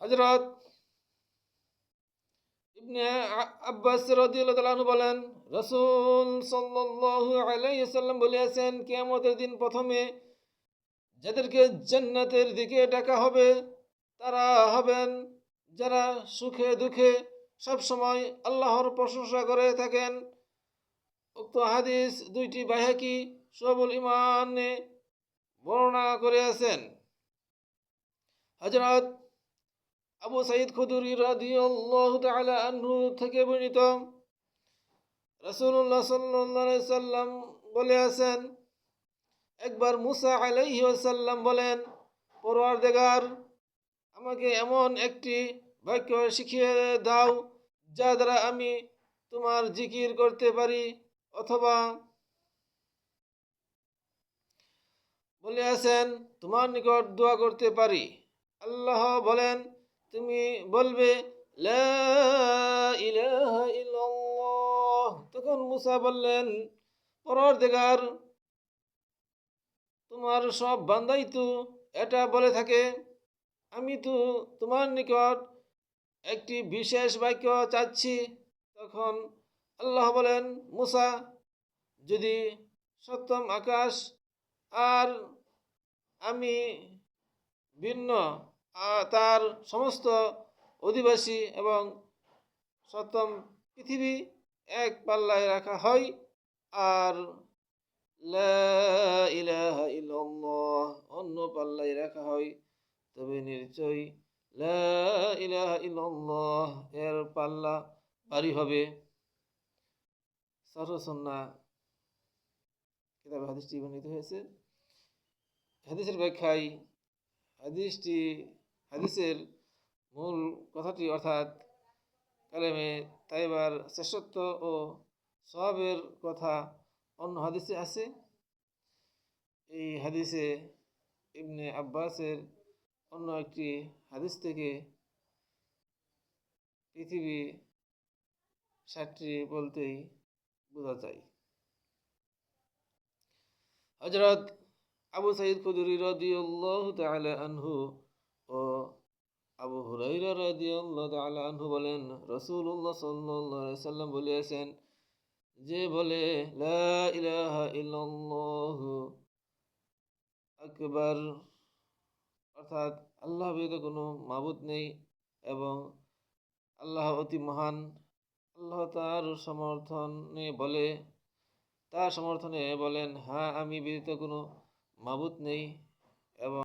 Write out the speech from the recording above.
হযরত ইবনে আব্বাস রাদিয়াল্লাহু তাআলা আনহু বলেন, রাসূল সাল্লাল্লাহু আলাইহি ওয়াসাল্লাম বলেছেন, কিয়ামতের দিন প্রথমে যাদেরকে জান্নাতের দিকে ডাকা হবে তারা হবেন যারা সুখে দুঃখে সব সময় আল্লাহর প্রশংসা করে থাকেন। উক্ত হাদিস দুইটি বাইহাকি শুআবুল ঈমানে বর্ণনা করে আছেন। হযরত আবু সাঈদ খুদরি রাদিয়াল্লাহু তাআলা আনহু থেকে বর্ণিত, রাসূলুল্লাহ সাল্লাল্লাহু আলাইহি সাল্লাম বলে আছেন, একবার মুসা আলাইহি ওয়াসাল্লাম বলেন, পরওয়ারদিগার, আমাকে এমন একটি বাক্য শিখিয়ে দাও যা দ্বারা আমি তোমার জিকির করতে পারি অথবা বলে আছেন তোমার নিকট দোয়া করতে পারি। আল্লাহ বলেন, তুমি বলবে লা ইলাহা ইল্লাল্লাহ। তখন মুসা বললেন, পরওয়ারদিগার, তোমার সব বান্দাই তো এটা বলে থাকে, আমি তো তোমার নিকট একটি বিশেষ বাক্য চাচ্ছি। তখন আল্লাহ বলেন, মুসা, যদি সপ্তম আকাশ আর আমি ভিন্ন তার সমস্ত অধিবাসী এবং সপ্তম পৃথিবী এক পাল্লায় রাখা হয় আর লা ইলাহা ইল্লাল্লাহ অন্য পাল্লায় রাখা হয়, তবে নিশ্চয়ই লা ইলাহা ইল্লাল্লাহ এর পাল্লা ভারী হবে। শারহ সুন্নাহ কিতাবে হাদিসটি বর্ণিত হয়েছে। হাদিসের ব্যাখ্যায় হাদিসের মূল কথাটি অর্থাৎ কালেমে তাইবার শ্রেষ্ঠত্ব ও সওয়াবের কথা অন্য হাদিসে আছে। এই হাদিসে ইবনে আব্বাসের অন্য একটি হাদিস থেকে পৃথিবী 60টি বলতেই বোঝা যায়। হযরত আবু সাঈদ খুদরি রাদিয়াল্লাহু তাআলা আনহু ও আবু হুরায়রা রাদিয়াল্লাহু তাআলা আনহু বলেন, রাসূলুল্লাহ সাল্লাল্লাহু আলাইহি সাল্লাম বলেছেন, যে বলে লা ইলাহা ইল্লাল্লাহু আকবার, অর্থাৎ আল্লাহ ব্যতীত কোনো মাবুদ নেই এবং আল্লাহ অতি মহান, আল্লাহ তার সমর্থনে বলেন, হ্যাঁ, আমি ব্যতীত কোনো মাবুদ নেই এবং